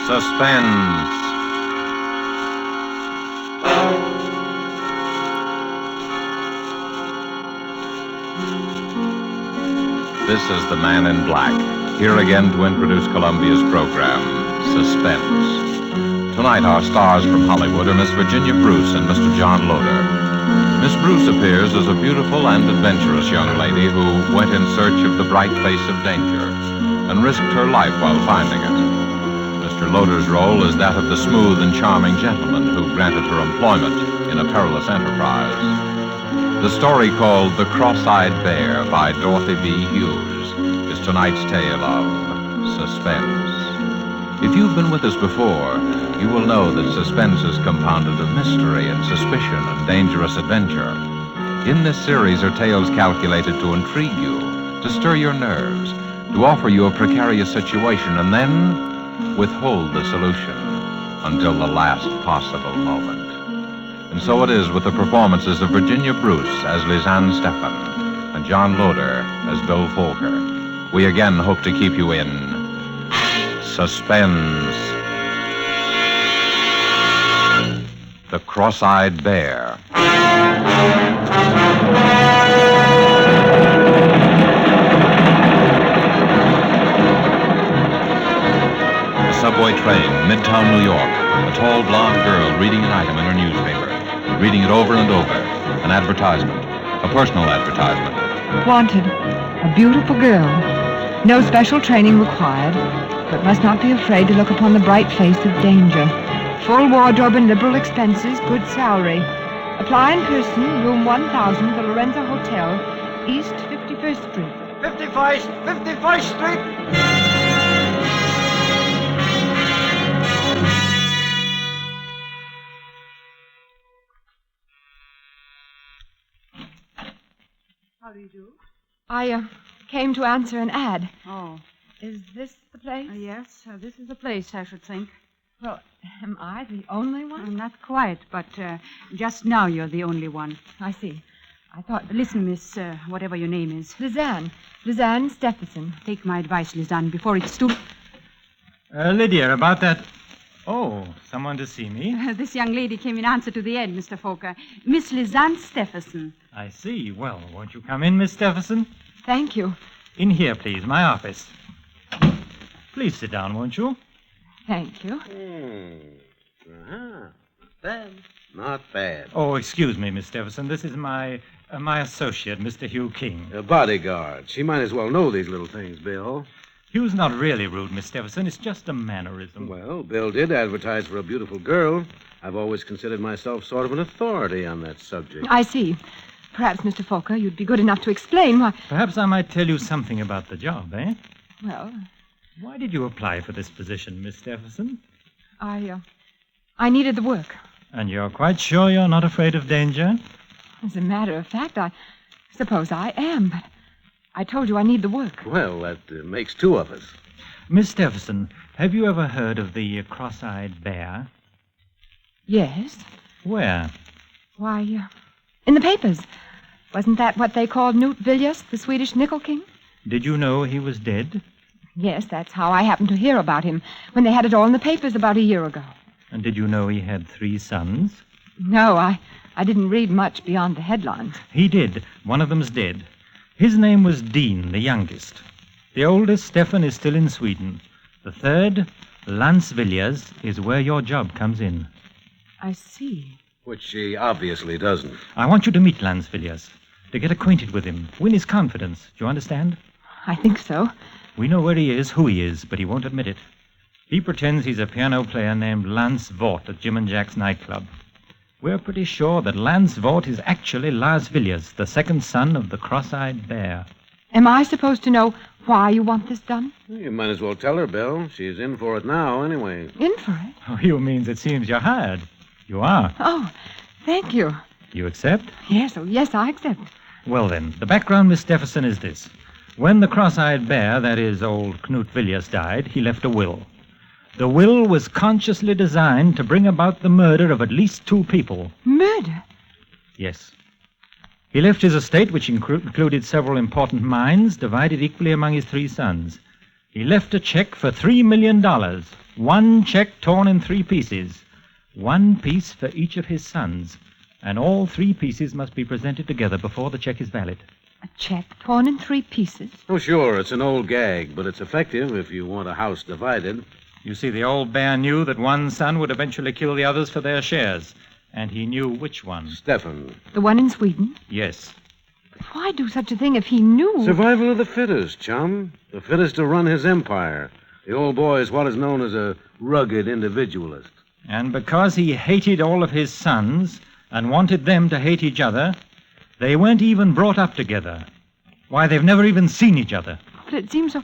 Suspense. This is the Man in Black, here again to introduce Columbia's program, Suspense. Tonight, our stars from Hollywood are Miss Virginia Bruce and Mr. John Loder. Miss Bruce appears as a beautiful and adventurous young lady who went in search of the bright face of danger and risked her life while finding it. Mr. Loder's role is that of the smooth and charming gentleman who granted her employment in a perilous enterprise. The story called The Cross-Eyed Bear by Dorothy B. Hughes is tonight's tale of Suspense. If you've been with us before, you will know that suspense is compounded of mystery and suspicion and dangerous adventure. In this series are tales calculated to intrigue you, to stir your nerves, to offer you a precarious situation, and then withhold the solution until the last possible moment. And so it is with the performances of Virginia Bruce as Lisanne Stephan and John Loder as Bill Folker. We again hope to keep you in suspense. The Cross-Eyed Bear. A subway train, Midtown New York. A tall blonde girl reading an item in her newspaper. Reading it over and over. An advertisement. A personal advertisement. Wanted. A beautiful girl. No special training required, but must not be afraid to look upon the bright face of danger. Full wardrobe and liberal expenses, good salary. Apply in person, room 1000, the Lorenzo Hotel, East 51st Street. 51st Street! How do you do? I came to answer an ad. Oh. Is this the place? Yes, this is the place, I should think. Well, am I the only one? Not quite, but just now you're the only one. I see. I thought... Listen, Miss, whatever your name is. Lisanne Stephenson. Take my advice, Lisanne, before it's too... Lydia, about that... Oh, someone to see me? This young lady came in answer to the ad, Mr. Folker. Miss Lisanne Stephenson. I see. Well, won't you come in, Miss Stephenson? Thank you. In here, please, my office. Please sit down, won't you? Thank you. Not bad. Oh, excuse me, Miss Stephenson. This is my associate, Mr. Hugh King. A bodyguard. She might as well know these little things, Bill. Hugh's not really rude, Miss Stephenson. It's just a mannerism. Well, Bill did advertise for a beautiful girl. I've always considered myself sort of an authority on that subject. I see. Perhaps, Mr. Folker, you'd be good enough to explain why... Perhaps I might tell you something about the job, eh? Well... Why did you apply for this position, Miss Stephenson? I needed the work. And you're quite sure you're not afraid of danger? As a matter of fact, I suppose I am, but I told you I need the work. Well, that makes two of us. Miss Stephenson, have you ever heard of the Cross-Eyed Bear? Yes. Where? Why, in the papers. Wasn't that what they called Knut Villiers, the Swedish nickel king? Did you know he was dead? Yes, that's how I happened to hear about him, when they had it all in the papers about a year ago. And did you know he had 3 sons? No, I didn't read much beyond the headlines. He did. One of them's dead. His name was Dean, the youngest. The oldest, Stefan, is still in Sweden. The third, Lance Villiers, is where your job comes in. I see. Which she obviously doesn't. I want you to meet Lance Villiers, to get acquainted with him, win his confidence. Do you understand? I think so. We know where he is, who he is, but he won't admit it. He pretends he's a piano player named Lance Vort at Jim and Jack's nightclub. We're pretty sure that Lance Vort is actually Lars Villiers, the second son of the Cross-Eyed Bear. Am I supposed to know why you want this done? You might as well tell her, Bill. She's in for it now, anyway. In for it? Oh, you means it seems you're hired. You are. Oh, thank you. You accept? Yes, I accept. Well, then, the background, Miss Stephenson, is this. When the Cross-Eyed Bear, that is, old Knut Villiers, died, he left a will. The will was consciously designed to bring about the murder of at least 2 people. Murder? Yes. He left his estate, which included several important mines, divided equally among his 3 sons. He left a check for $3 million. one check torn in 3 pieces, 1 piece for each of his sons, and all 3 pieces must be presented together before the check is valid. A check torn in 3 pieces? Oh, sure, it's an old gag, but it's effective if you want a house divided. You see, the old bear knew that one son would eventually kill the others for their shares, and he knew which one. Stefan. The one in Sweden? Yes. But why do such a thing if he knew? Survival of the fittest, chum. The fittest to run his empire. The old boy is what is known as a rugged individualist. And because he hated all of his sons and wanted them to hate each other, they weren't even brought up together. Why, they've never even seen each other. But it seems so...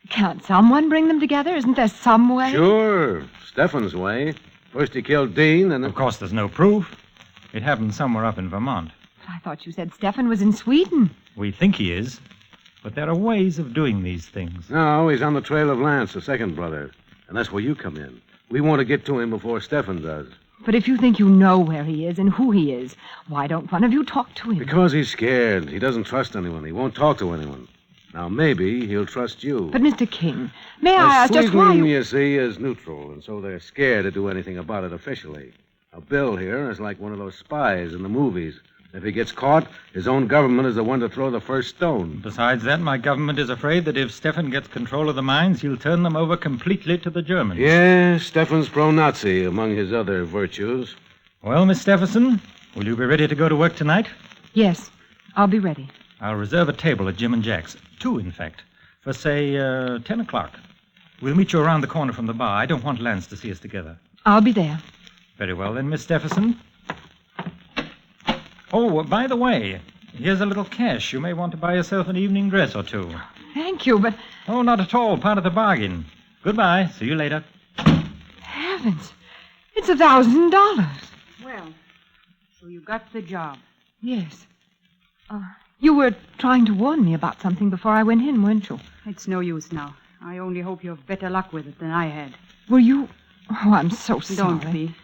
Can't someone bring them together? Isn't there some way? Sure. Stefan's way. First he killed Dean, and then... Of course, there's no proof. It happened somewhere up in Vermont. I thought you said Stefan was in Sweden. We think he is, but there are ways of doing these things. No, he's on the trail of Lance, the second brother. And that's where you come in. We want to get to him before Stefan does. But if you think you know where he is and who he is, why don't one of you talk to him? Because he's scared. He doesn't trust anyone. He won't talk to anyone. Now, maybe he'll trust you. But, Mr. King, may I ask just why Sweden, you see, is neutral, and so they're scared to do anything about it officially. Now, Bill here is like one of those spies in the movies. If he gets caught, his own government is the one to throw the first stone. Besides that, my government is afraid that if Stefan gets control of the mines, he'll turn them over completely to the Germans. Yeah, Stefan's pro-Nazi among his other virtues. Well, Miss Stephenson, will you be ready to go to work tonight? Yes, I'll be ready. I'll reserve a table at Jim and Jack's. 2, in fact, for, say, 10 o'clock. We'll meet you around the corner from the bar. I don't want Lance to see us together. I'll be there. Very well, then, Miss Stephenson. Oh, by the way, here's a little cash. You may want to buy yourself an evening dress or 2. Thank you, but... Oh, not at all. Part of the bargain. Goodbye. See you later. Heavens, it's $1,000. Well, so you got the job. Yes. You were trying to warn me about something before I went in, weren't you? It's no use now. I only hope you have better luck with it than I had. Were you... Oh, I'm so sorry. Don't be.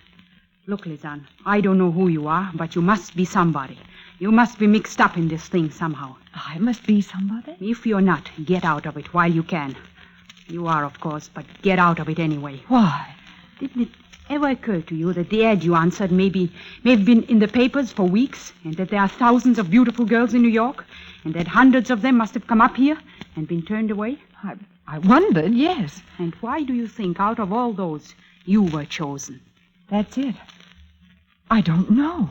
Look, Lisanne, I don't know who you are, but you must be somebody. You must be mixed up in this thing somehow. I must be somebody? If you're not, get out of it while you can. You are, of course, but get out of it anyway. Why? Didn't it ever occur to you that the ad you answered may have been in the papers for weeks, and that there are thousands of beautiful girls in New York, and that hundreds of them must have come up here and been turned away? I wondered, yes. And why do you think, out of all those, you were chosen? That's it. I don't know.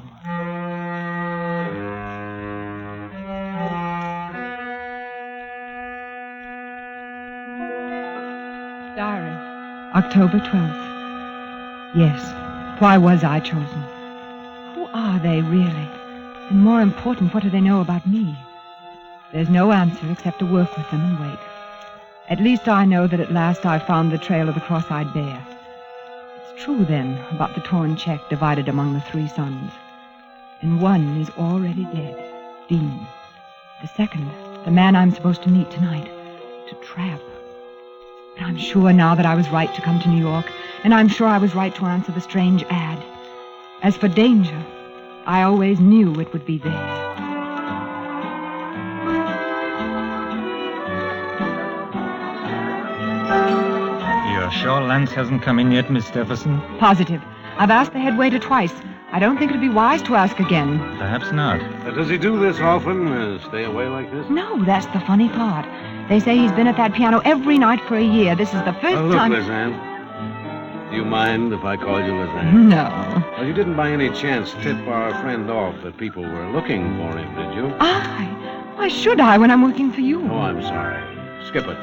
Diary, October 12th. Yes, why was I chosen? Who are they, really? And more important, what do they know about me? There's no answer except to work with them and wait. At least I know that at last I've found the trail of the cross-eyed bear. It's true, then, about the torn check divided among the 3 sons. And one is already dead, Dean. The second, the man I'm supposed to meet tonight, to trap. But I'm sure now that I was right to come to New York, and I'm sure I was right to answer the strange ad. As for danger, I always knew it would be there. You're sure Lance hasn't come in yet, Miss Stephenson? Positive. I've asked the head waiter twice. I don't think it'd be wise to ask again. Perhaps not. Does he do this often? Stay away like this? No, that's the funny part. They say he's been at that piano every night for a year. This is the first Look, time... Lisanne. Do you mind if I call you Lisanne? No. Well, you didn't by any chance tip our friend off that people were looking for him, did you? Why should I when I'm working for you? Oh, I'm sorry. Skip it.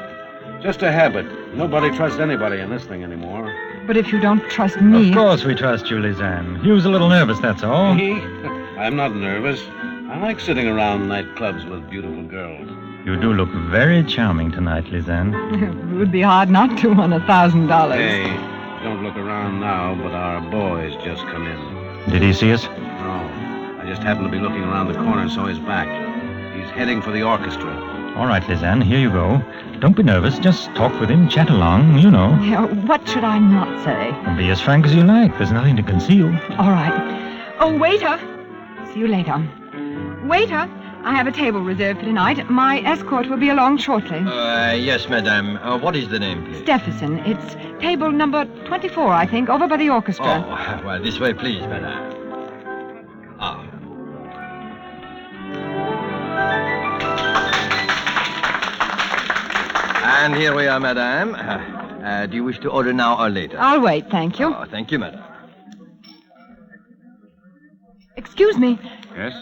Just a habit. Nobody trusts anybody in this thing anymore. But if you don't trust me... Of course we trust you, Lisanne. He was a little nervous, that's all. Me? I'm not nervous. I like sitting around nightclubs with beautiful girls. You do look very charming tonight, Lisanne. It would be hard not to on $1,000. Hey, don't look around now, but our boy's just come in. Did he see us? No, I just happened to be looking around the corner and saw his back. He's heading for the orchestra. All right, Lisanne, here you go. Don't be nervous. Just talk with him, chat along, you know. Yeah, what should I not say? Be as frank as you like. There's nothing to conceal. All right. Oh, waiter. See you later. Waiter, I have a table reserved for tonight. My escort will be along shortly. Yes, madame. What is the name, please? Stephenson. It's table number 24, I think, over by the orchestra. Oh, well, this way, please, madame. Ah. And here we are, madame. Do you wish to order now or later? I'll wait, thank you. Oh, thank you, madame. Excuse me. Yes?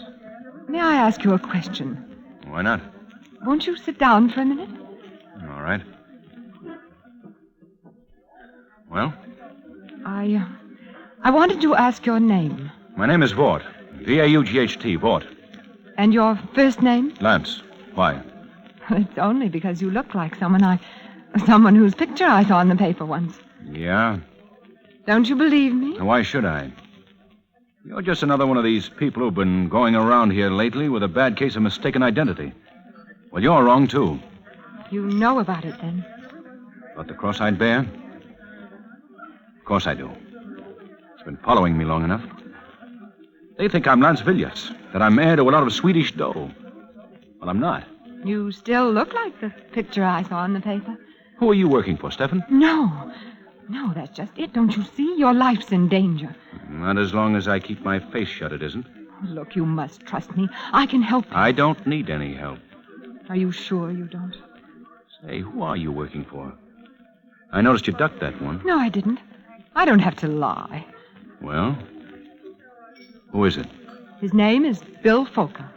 May I ask you a question? Why not? Won't you sit down for a minute? All right. Well? I wanted to ask your name. My name is Vaught. V-A-U-G-H-T, Vaught. And your first name? Lance. Why? It's only because you look like someone whose picture I saw in the paper once. Yeah? Don't you believe me? Why should I? You're just another one of these people who've been going around here lately with a bad case of mistaken identity. Well, you're wrong, too. You know about it, then? About the cross-eyed bear? Of course I do. It's been following me long enough. They think I'm Lance Villiers, that I'm heir to a lot of Swedish dough. Well, I'm not. You still look like the picture I saw in the paper. Who are you working for, Stephen? No, that's just it. Don't you see? Your life's in danger. Not as long as I keep my face shut, it isn't. Look, you must trust me. I can help you. I don't need any help. Are you sure you don't? Say, who are you working for? I noticed you ducked that one. No, I didn't. I don't have to lie. Well, who is it? His name is Bill Folker.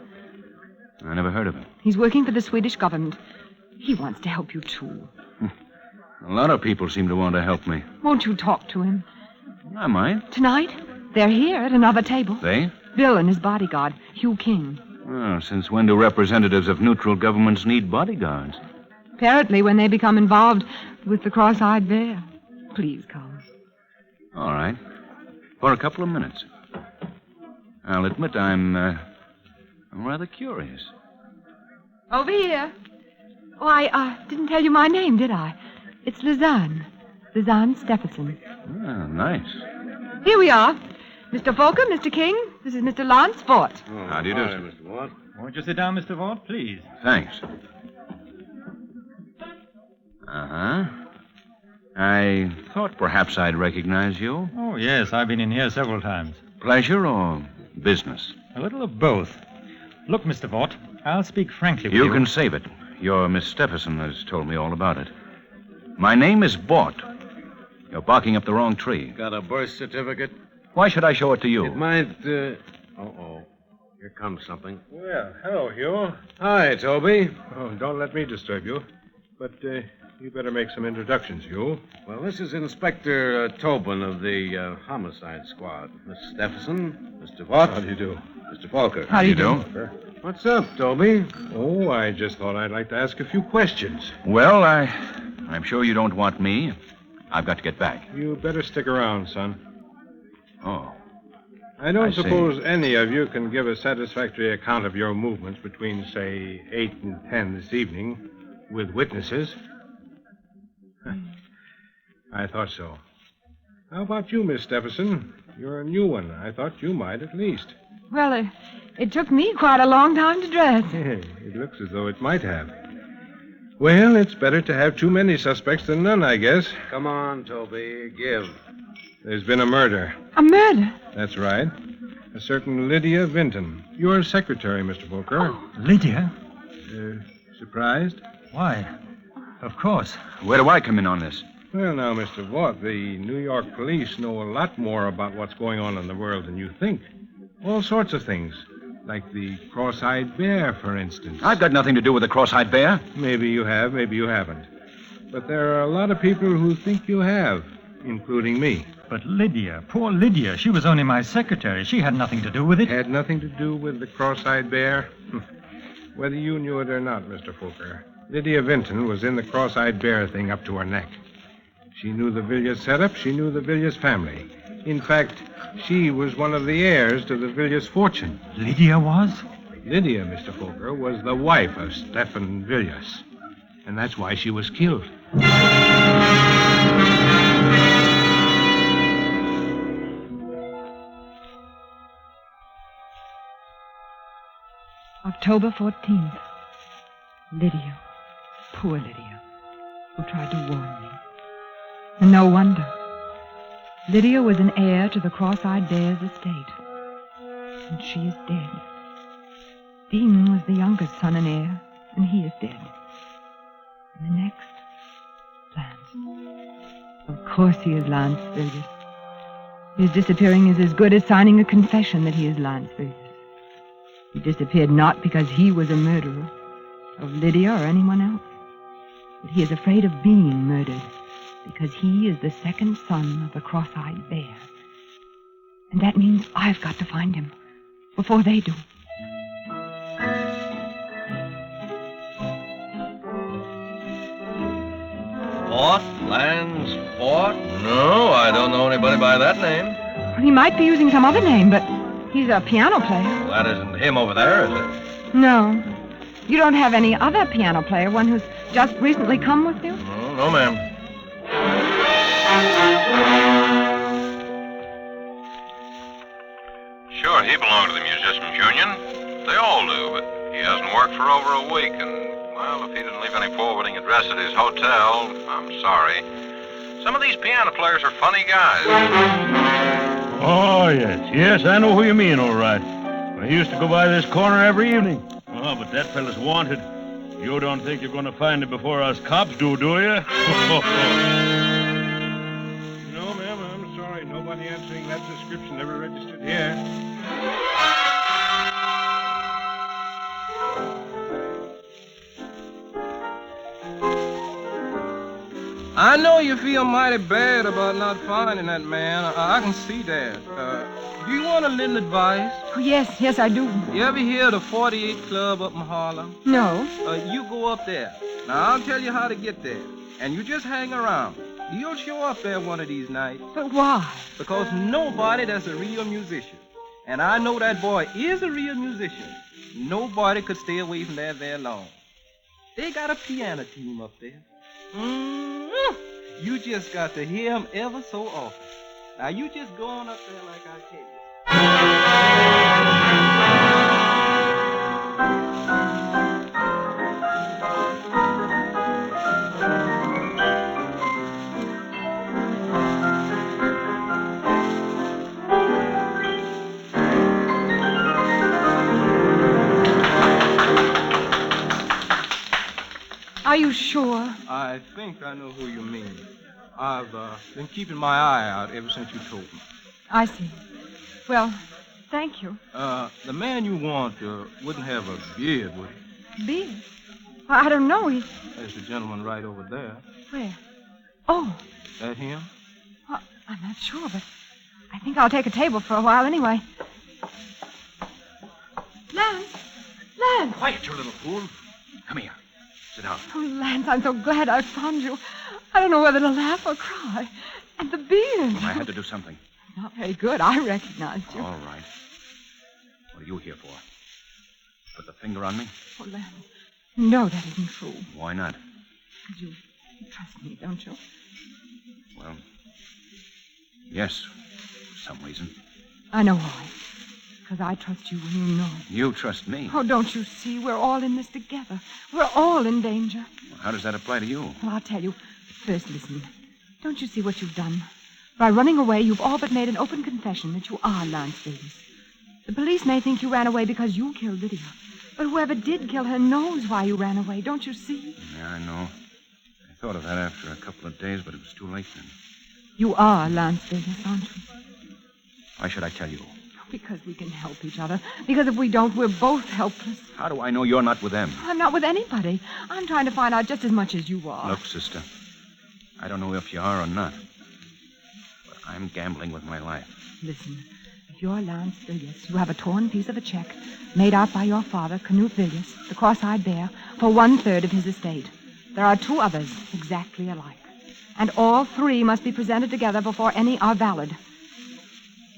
I never heard of him. He's working for the Swedish government. He wants to help you, too. A lot of people seem to want to help me. Won't you talk to him? I might. Tonight, they're here at another table. They? Bill and his bodyguard, Hugh King. Oh, since when do representatives of neutral governments need bodyguards? Apparently when they become involved with the cross-eyed bear. Please come. All right. For a couple of minutes. I'll admit I'm rather curious. Over here. Oh, I didn't tell you my name, did I? It's Lizanne. Lizanne Stephenson. Ah, nice. Here we are. Mr. Folker, Mr. King, this is Mr. Lance Vaught. Oh, how do you do, sir? Mr. Watt. Won't you sit down, Mr. Vaught, please? Thanks. Uh-huh. I thought perhaps I'd recognize you. Oh, yes, I've been in here several times. Pleasure or business? A little of both. Look, Mr. Vaught, I'll speak frankly with you. You can save it. Your Miss Stephenson has told me all about it. My name is Vaught. You're barking up the wrong tree. Got a birth certificate? Why should I show it to you? It might, Uh-oh. Here comes something. Well, hello, Hugh. Hi, Toby. Oh, don't let me disturb you. But you better make some introductions, Hugh. Well, this is Inspector Tobin of the Homicide Squad. Miss Stephenson, Mr. Vaught. How do you do? Mr. Falker. How do you do? What's up, Toby? Oh, I just thought I'd like to ask a few questions. Well, I'm sure you don't want me. I've got to get back. You better stick around, son. Oh. I don't I see. suppose any of you can give a satisfactory account of your movements between, say, 8 and 10 this evening with witnesses. I thought so. How about you, Miss Stephenson? You're a new one. I thought you might at least. Well, it took me quite a long time to dress. It looks as though it might have. Well, it's better to have too many suspects than none, I guess. Come on, Toby. Give. There's been a murder. A murder? That's right. A certain Lydia Vinton. Your secretary, Mr. Booker. Oh. Lydia? Surprised? Why, of course. Where do I come in on this? Well, now, Mr. Vaught, the New York police know a lot more about what's going on in the world than you think. All sorts of things. Like the cross-eyed bear, for instance. I've got nothing to do with the cross-eyed bear. Maybe you have, maybe you haven't. But there are a lot of people who think you have, including me. But Lydia, poor Lydia, she was only my secretary. She had nothing to do with it. Had nothing to do with the cross-eyed bear? Whether you knew it or not, Mr. Fooker, Lydia Vinton was in the cross-eyed bear thing up to her neck. She knew the Villiers setup. She knew the Villiers family. In fact, she was one of the heirs to the Villiers fortune. Lydia was? Lydia, Mr. Fooker, was the wife of Stephen Villiers. And that's why she was killed. October 14th. Lydia. Poor Lydia, who tried to warn me. And no wonder. Lydia was an heir to the Cross-Eyed Bear's estate. And she is dead. Dean was the youngest son and heir, and he is dead. And the next, Lance. Of course he is Lance Villiers. His disappearing is as good as signing a confession that he is Lance Villiers. He disappeared not because he was a murderer of Lydia or anyone else, but he is afraid of being murdered because he is the second son of the Cross-Eyed Bear. And that means I've got to find him before they do. Fort? Lance Fort? No, I don't know anybody by that name. Well, he might be using some other name, but he's a piano player. Well, that isn't him over there, is it? No. You don't have any other piano player, one who's just recently come with you? No, ma'am. Sure, he belonged to the Musicians' Union. They all do, but he hasn't worked for over a week, and, well, if he didn't leave any forwarding address at his hotel, I'm sorry. Some of these piano players are funny guys. Oh, yes. Yes, I know who you mean, all right. I used to go by this corner every evening. Oh, but that fella's wanted. You don't think you're going to find him before us cops do you? No, ma'am, I'm sorry. Nobody answering that description ever registered here. I know you feel mighty bad about not finding that man. I can see that. Do you want a little advice? Oh, yes, I do. You ever hear of the 48 Club up in Harlem? No. You go up there. Now, I'll tell you how to get there. And you just hang around. You'll show up there one of these nights. But why? Because nobody that's a real musician, and I know that boy is a real musician, nobody could stay away from there very long. They got a piano team up there. You just got to hear him ever so often. Now, you just go on up there like I tell you. Are you sure? I think I know who you mean. I've been keeping my eye out ever since you told me. I see. Well, thank you. The man you want wouldn't have a beard, would he? Beard? I don't know. There's the gentleman right over there. Where? Oh. That him? Well, I'm not sure, but I think I'll take a table for a while anyway. Lance! Quiet, you little fool. Come here. Sit down. Oh, Lance, I'm so glad I found you. I don't know whether to laugh or cry. And the beard. I had to do something. Not very good. I recognized you. All right. What are you here for? Put the finger on me? Oh, Lance. No, that isn't true. Why not? Because you trust me, don't you? Well, yes, for some reason. I know why. Because I trust you when you know it. You trust me? Oh, don't you see? We're all in this together. We're all in danger. Well, how does that apply to you? Well, I'll tell you. First, listen. Don't you see what you've done? By running away, you've all but made an open confession that you are Lance Villiers. The police may think you ran away because you killed Lydia. But whoever did kill her knows why you ran away. Don't you see? Yeah, I know. I thought of that after a couple of days, but it was too late then. You are Lance Villiers, aren't you? Why should I tell you? Because we can help each other. Because if we don't, we're both helpless. How do I know you're not with them? I'm not with anybody. I'm trying to find out just as much as you are. Look, sister, I don't know if you are or not, but I'm gambling with my life. Listen, if you're Lance Villiers, you have a torn piece of a check made out by your father, Canute Villiers, the Cross-Eyed Bear, for 1/3 of his estate. There are 2 others exactly alike. And all 3 must be presented together before any are valid.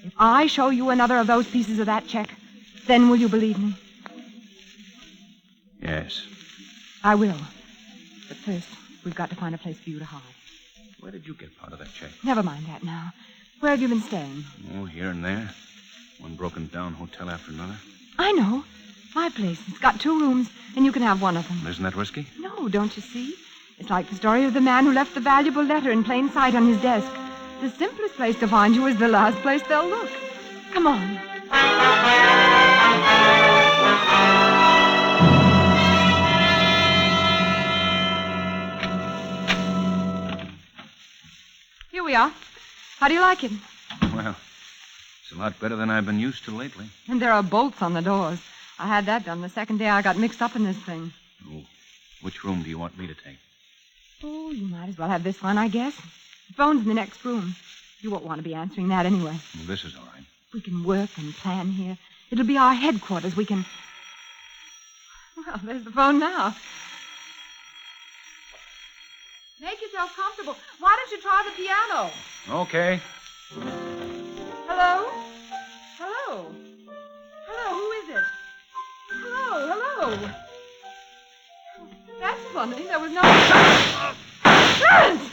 If I show you another of those pieces of that check, then will you believe me? Yes. I will. But first, we've got to find a place for you to hide. Where did you get part of that check? Never mind that now. Where have you been staying? Oh, here and there. One broken-down hotel after another. I know. My place. It's got 2 rooms, and you can have one of them. Isn't that risky? No, don't you see? It's like the story of the man who left the valuable letter in plain sight on his desk. The simplest place to find you is the last place they'll look. Come on. Here we are. How do you like it? Well, it's a lot better than I've been used to lately. And there are bolts on the doors. I had that done the second day I got mixed up in this thing. Oh, which room do you want me to take? Oh, you might as well have this one, I guess. The phone's in the next room. You won't want to be answering that anyway. Well, this is all right. We can work and plan here. It'll be our headquarters. We can... Well, there's the phone now. Make yourself comfortable. Why don't you try the piano? Okay. Hello? Hello? Hello, who is it? Hello? That's funny. There was no... Clarence!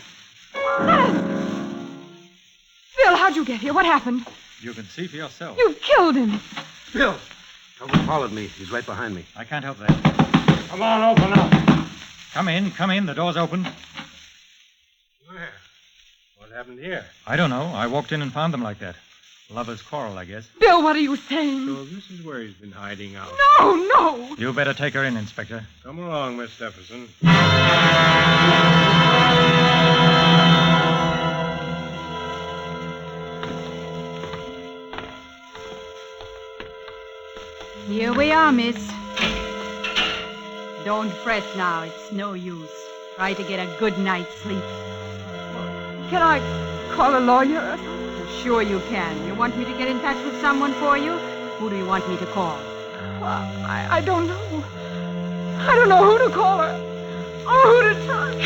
Bill, how'd you get here? What happened? You can see for yourself. You killed him. Bill! Someone followed me. He's right behind me. I can't help that. Come on, open up. Come in. The door's open. Where? What happened here? I don't know. I walked in and found them like that. Lovers' quarrel, I guess. Bill, what are you saying? So this is where he's been hiding out. No! You better take her in, Inspector. Come along, Miss Stephenson. Here we are, miss. Don't fret now. It's no use. Try to get a good night's sleep. Can I call a lawyer? Sure you can. You want me to get in touch with someone for you? Who do you want me to call? I don't know. I don't know who to call her or who to trust.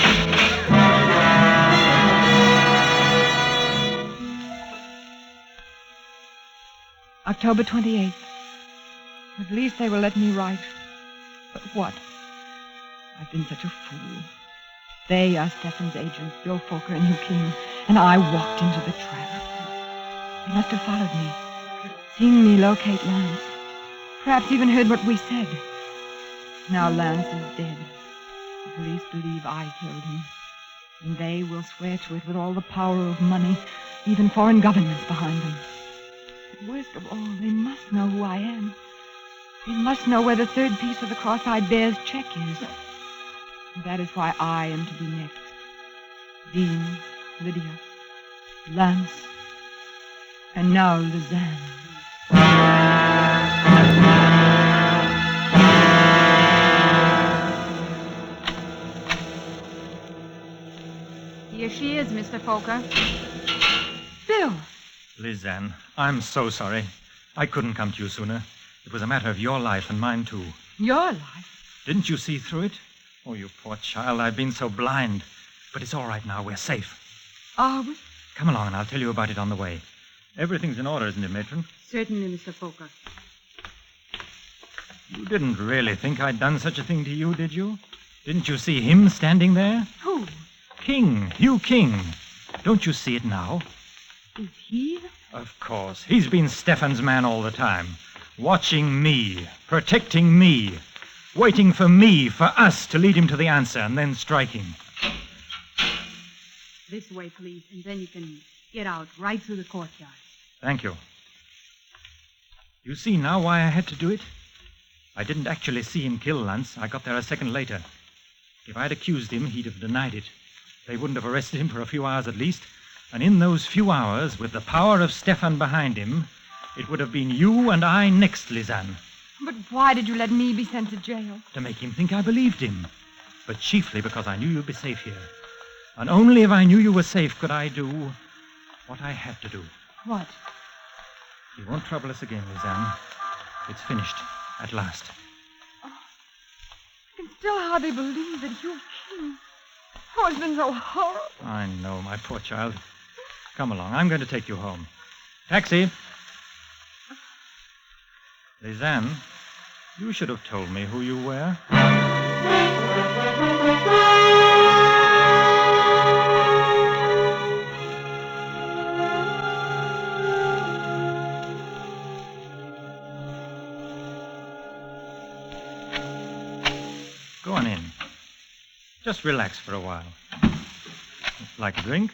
October 28th. At least they will let me write. But what? I've been such a fool. They are Stefan's agents, Bill Fokker and Hugh King, and I walked into the trap. They must have followed me, seen me locate Lance, perhaps even heard what we said. Now Lance is dead. The police believe I killed him, and they will swear to it with all the power of money, even foreign governments behind them. But worst of all, they must know who I am. They must know where the 3rd piece of the cross-eyed bear's check is. And that is why I am to be next. Dean, Lydia, Lance, and now Lizanne. Here she is, Mr. Fokker. Bill! Lizanne, I'm so sorry. I couldn't come to you sooner. It was a matter of your life and mine, too. Your life? Didn't you see through it? Oh, you poor child, I've been so blind. But it's all right now. We're safe. Are we? Come along and I'll tell you about it on the way. Everything's in order, isn't it, Matron? Certainly, Mr. Fokker. You didn't really think I'd done such a thing to you, did you? Didn't you see him standing there? Who? King, Hugh King. Don't you see it now? Is he? Of course. He's been Stefan's man all the time. Watching me, protecting me, waiting for me, for us to lead him to the answer and then striking. This way, please, and then you can get out right through the courtyard. Thank you. You see now why I had to do it? I didn't actually see him kill Lance. I got there a second later. If I'd accused him, he'd have denied it. They wouldn't have arrested him for a few hours at least. And in those few hours, with the power of Stefan behind him, it would have been you and I next, Lizanne. But why did you let me be sent to jail? To make him think I believed him. But chiefly because I knew you'd be safe here. And only if I knew you were safe could I do what I had to do. What? You won't trouble us again, Lizanne. It's finished, at last. I can still hardly believe that Hugh King... Oh, it's been so horrible. I know, my poor child. Come along, I'm going to take you home. Taxi! Lizanne, you should have told me who you were. Go on in. Just relax for a while. Like a drink?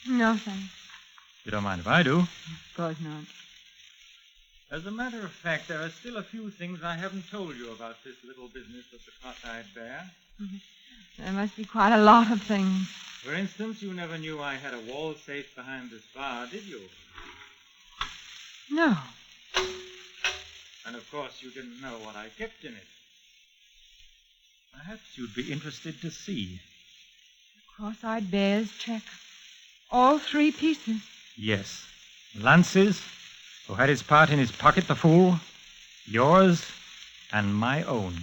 No, thanks. You don't mind if I do? Of course not. As a matter of fact, there are still a few things I haven't told you about this little business of the cross-eyed bear. There must be quite a lot of things. For instance, you never knew I had a wall safe behind this bar, did you? No. And of course, you didn't know what I kept in it. Perhaps you'd be interested to see. Cross-eyed bear's check. All 3 pieces. Yes. Lance's, who had his part in his pocket, the fool. Yours and my own.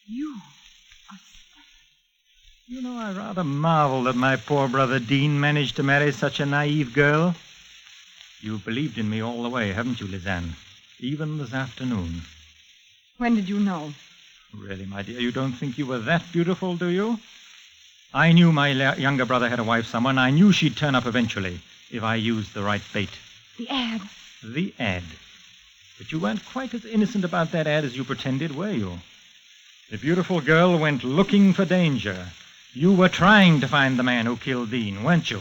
You? You know, I rather marvel that my poor brother Dean managed to marry such a naive girl. You've believed in me all the way, haven't you, Lisanne? Even this afternoon. When did you know? Really, my dear, you don't think you were that beautiful, do you? I knew my younger brother had a wife somewhere, and I knew she'd turn up eventually if I used the right bait. The ad. The ad. But you weren't quite as innocent about that ad as you pretended, were you? The beautiful girl went looking for danger. You were trying to find the man who killed Dean, weren't you?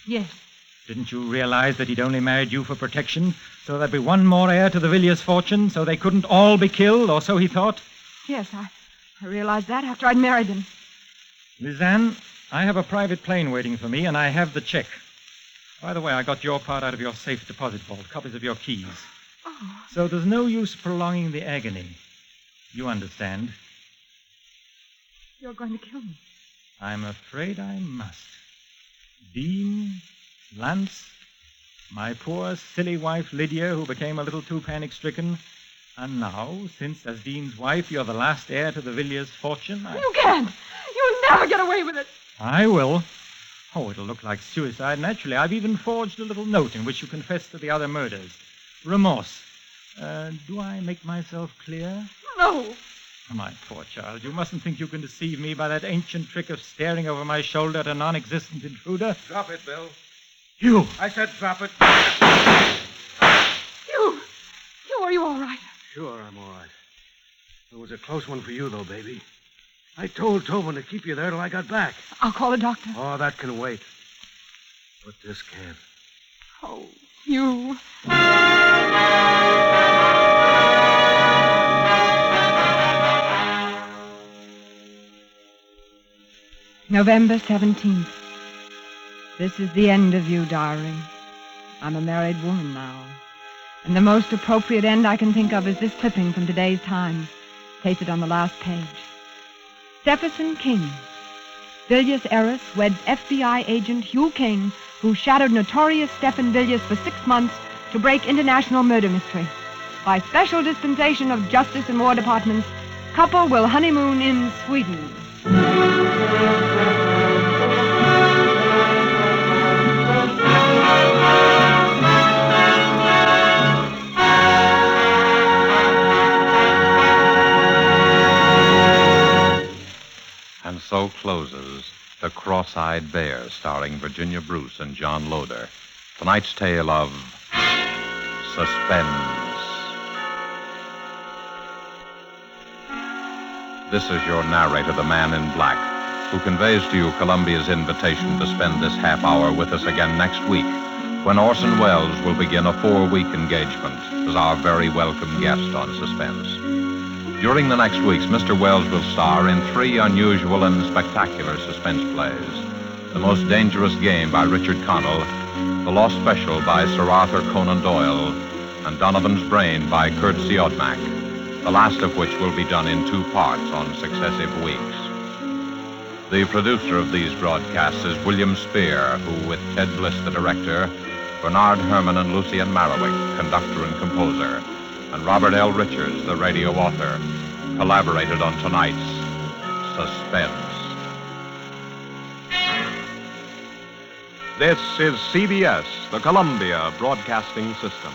Yes. Didn't you realize that he'd only married you for protection, so there'd be one more heir to the Villiers' fortune, so they couldn't all be killed, or so he thought? Yes, I realized that after I'd married him. Lisanne, I have a private plane waiting for me, and I have the check. By the way, I got your part out of your safe deposit vault, copies of your keys. Oh. So there's no use prolonging the agony. You understand? You're going to kill me. I'm afraid I must. Dean, Lance, my poor, silly wife, Lydia, who became a little too panic-stricken. And now, since as Dean's wife, you're the last heir to the Villiers' fortune, You can't! You'll never get away with it! I will. Oh, it'll look like suicide, naturally. I've even forged a little note in which you confess to the other murders. Remorse. Do I make myself clear? No! My poor child, you mustn't think you can deceive me by that ancient trick of staring over my shoulder at a non-existent intruder. Drop it, Bill. You! I said drop it. Are you all right? Sure, I'm all right. It was a close one for you, though, baby. I told Tobin to keep you there till I got back. I'll call a doctor. Oh, that can wait. But this can't. Oh, you. November 17th. This is the end of you, darling. I'm a married woman now. And the most appropriate end I can think of is this clipping from today's Times, pasted on the last page. Stephenson King. Villiers heiress weds FBI agent Hugh King, who shadowed notorious Stephen Villiers for 6 months to break international murder mystery. By special dispensation of Justice and War Departments, couple will honeymoon in Sweden. And so closes The Cross-Eyed Bear, starring Virginia Bruce and John Loder. Tonight's tale of Suspense. This is your narrator, the Man in Black, who conveys to you Columbia's invitation to spend this half hour with us again next week, when Orson Welles will begin a 4-week engagement as our very welcome guest on Suspense. During the next weeks, Mr. Welles will star in 3 unusual and spectacular suspense plays. The Most Dangerous Game by Richard Connell, The Lost Special by Sir Arthur Conan Doyle, and Donovan's Brain by Kurt Siodmak, the last of which will be done in 2 parts on successive weeks. The producer of these broadcasts is William Spear, who, with Ted Bliss, the director, Bernard Herrmann and Lucien Marowik, conductor and composer, and Robert L. Richards, the radio author, collaborated on tonight's Suspense. This is CBS, the Columbia Broadcasting System.